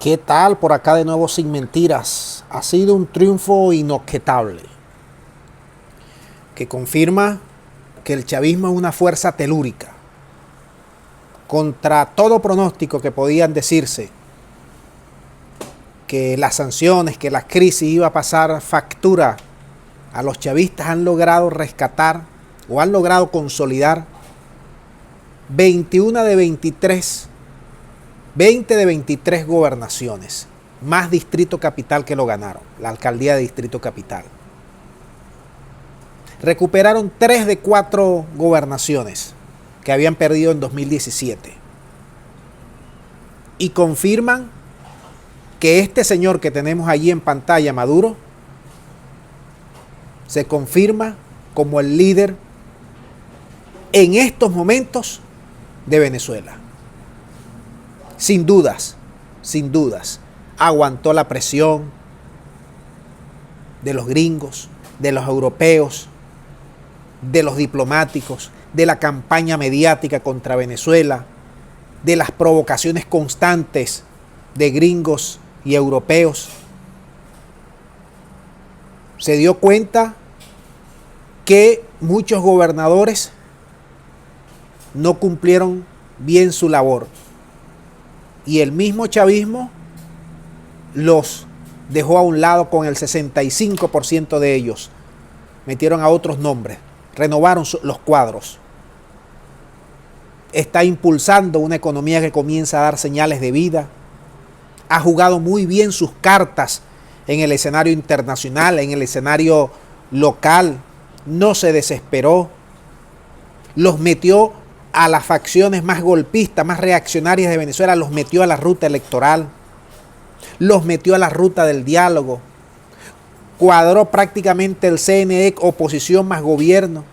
¿Qué tal por acá de nuevo sin mentiras? Ha sido un triunfo inobjetable que confirma que el chavismo es una fuerza telúrica. Contra todo pronóstico que podían decirse que las sanciones, que la crisis iba a pasar factura a los chavistas, han logrado rescatar o han logrado consolidar 21 de 23 20 de 23 gobernaciones, más Distrito Capital que lo ganaron, la alcaldía de Distrito Capital. Recuperaron 3 de 4 gobernaciones que habían perdido en 2017. Y confirman que este señor que tenemos allí en pantalla, Maduro, se confirma como el líder en estos momentos de Venezuela. Sin dudas, aguantó la presión de los gringos, de los europeos, de los diplomáticos, de la campaña mediática contra Venezuela, de las provocaciones constantes de gringos y europeos. Se dio cuenta que muchos gobernadores no cumplieron bien su labor. Y el mismo chavismo los dejó a un lado con el 65% de ellos. Metieron a otros nombres, renovaron los cuadros. Está impulsando una economía que comienza a dar señales de vida. Ha jugado muy bien sus cartas en el escenario internacional, en el escenario local. No se desesperó. Los metió a las facciones más golpistas, más reaccionarias de Venezuela, los metió a la ruta electoral, los metió a la ruta del diálogo, cuadró prácticamente el CNE, oposición más gobierno,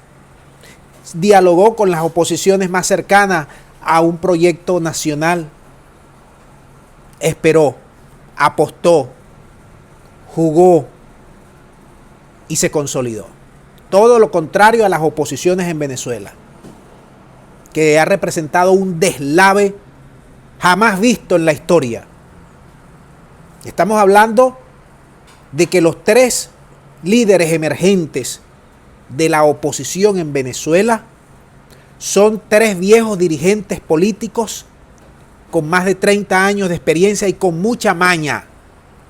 dialogó con las oposiciones más cercanas a un proyecto nacional, esperó, apostó, jugó y se consolidó. Todo lo contrario a las oposiciones en Venezuela, que ha representado un deslave jamás visto en la historia. Estamos hablando de que los 3 líderes emergentes de la oposición en Venezuela son 3 viejos dirigentes políticos con más de 30 años de experiencia y con mucha maña,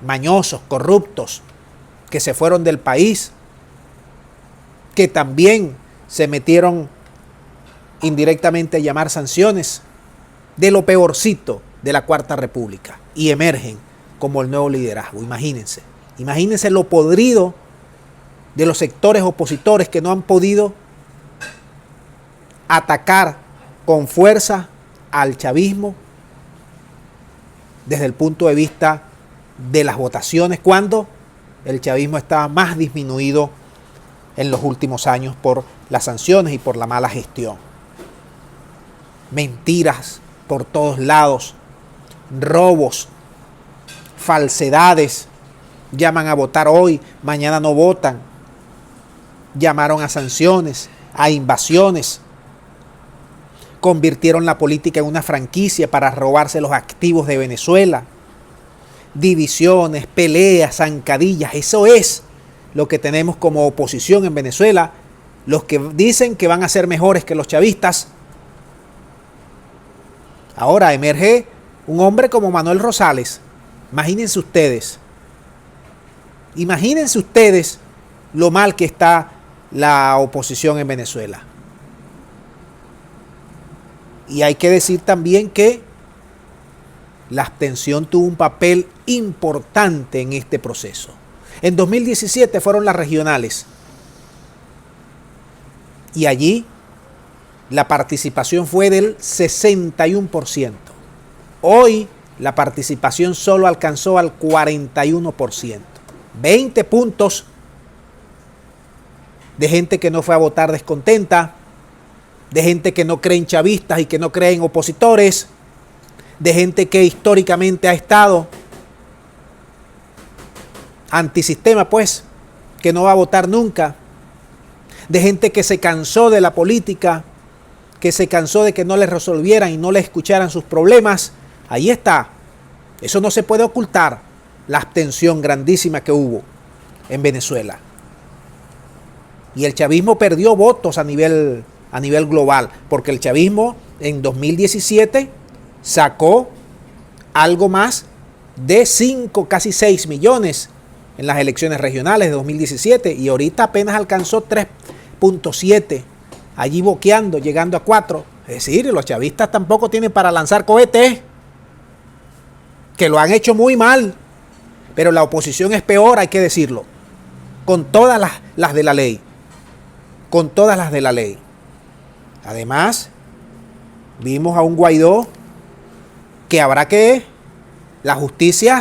mañosos, corruptos, que se fueron del país, que también se metieron indirectamente a llamar sanciones, de lo peorcito de la Cuarta República, y emergen como el nuevo liderazgo. Imagínense lo podrido de los sectores opositores que no han podido atacar con fuerza al chavismo desde el punto de vista de las votaciones, cuando el chavismo estaba más disminuido en los últimos años por las sanciones y por la mala gestión. Mentiras por todos lados, robos, falsedades, llaman a votar hoy, mañana no votan, llamaron a sanciones, a invasiones, convirtieron la política en una franquicia para robarse los activos de Venezuela, divisiones, peleas, zancadillas. Eso es lo que tenemos como oposición en Venezuela, los que dicen que van a ser mejores que los chavistas. Ahora emerge un hombre como Manuel Rosales. Imagínense ustedes lo mal que está la oposición en Venezuela. Y hay que decir también que la abstención tuvo un papel importante en este proceso. En 2017 fueron las regionales. Y allí la participación fue del 61%. Hoy la participación solo alcanzó al 41%. 20 puntos de gente que no fue a votar descontenta, de gente que no cree en chavistas y que no cree en opositores, de gente que históricamente ha estado antisistema, pues, que no va a votar nunca, de gente que se cansó de la política, que se cansó de que no les resolvieran y no les escucharan sus problemas. Ahí está Eso no se puede ocultar, la abstención grandísima que hubo en Venezuela. Y el chavismo perdió votos a nivel global, porque el chavismo en 2017 sacó algo más de 5, casi 6 millones en las elecciones regionales de 2017 y ahorita apenas alcanzó 3.7, allí boqueando, llegando a 4. Es decir, los chavistas tampoco tienen para lanzar cohetes, que lo han hecho muy mal, pero la oposición es peor, hay que decirlo, con todas las de la ley, con todas las de la ley. Además, vimos a un Guaidó que habrá que la justicia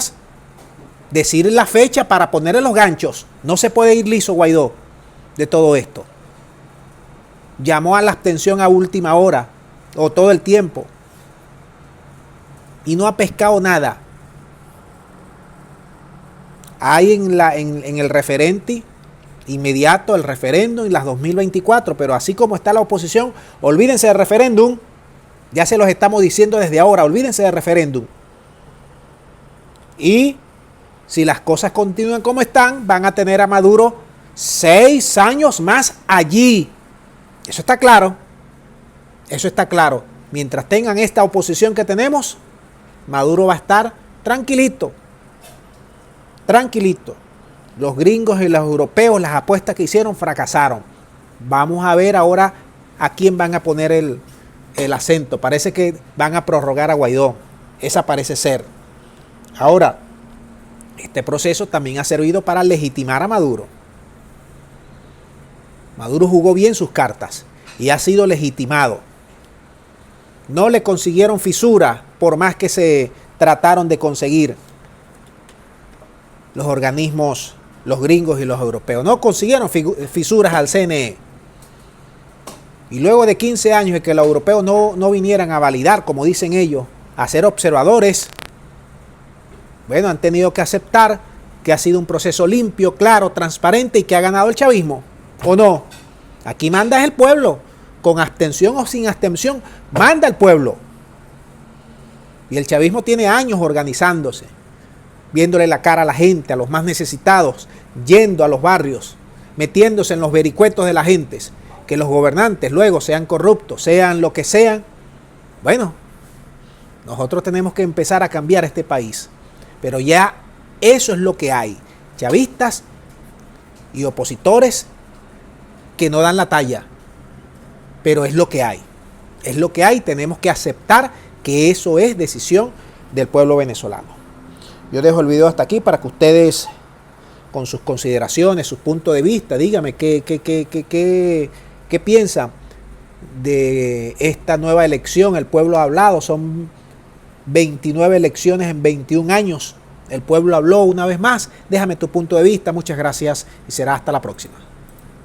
decir la fecha para ponerle los ganchos. No se puede ir liso Guaidó de todo esto. Llamó a la abstención a última hora o todo el tiempo y no ha pescado nada. Hay en el referente inmediato el referéndum y las 2024, pero así como está la oposición, olvídense del referéndum. Ya se los estamos diciendo desde ahora, olvídense del referéndum. Y si las cosas continúan como están, van a tener a Maduro 6 años más allí. Eso está claro. Eso está claro. Mientras tengan esta oposición que tenemos, Maduro va a estar tranquilito. Tranquilito. Los gringos y los europeos, las apuestas que hicieron fracasaron. Vamos a ver ahora a quién van a poner el acento. Parece que van a prorrogar a Guaidó. Esa parece ser. Ahora, este proceso también ha servido para legitimar a Maduro. Maduro jugó bien sus cartas y ha sido legitimado. No le consiguieron fisura por más que se trataron de conseguir los organismos, los gringos y los europeos. No consiguieron fisuras al CNE. Y luego de 15 años de que los europeos no vinieran a validar, como dicen ellos, a ser observadores, bueno, han tenido que aceptar que ha sido un proceso limpio, claro, transparente y que ha ganado el chavismo. ¿O no? Aquí manda el pueblo. Con abstención o sin abstención, manda el pueblo. Y el chavismo tiene años organizándose, viéndole la cara a la gente, a los más necesitados, yendo a los barrios, metiéndose en los vericuetos de la gente. Que los gobernantes luego sean corruptos, sean lo que sean. Bueno, nosotros tenemos que empezar a cambiar este país. Pero ya eso es lo que hay. Chavistas y opositores que no dan la talla. Pero es lo que hay. Es lo que hay. Tenemos que aceptar que eso es decisión del pueblo venezolano. Yo dejo el video hasta aquí para que ustedes, con sus consideraciones, sus puntos de vista, díganme qué piensan de esta nueva elección. El pueblo ha hablado. Son 29 elecciones en 21 años. El pueblo habló una vez más. Déjame tu punto de vista. Muchas gracias y será hasta la próxima.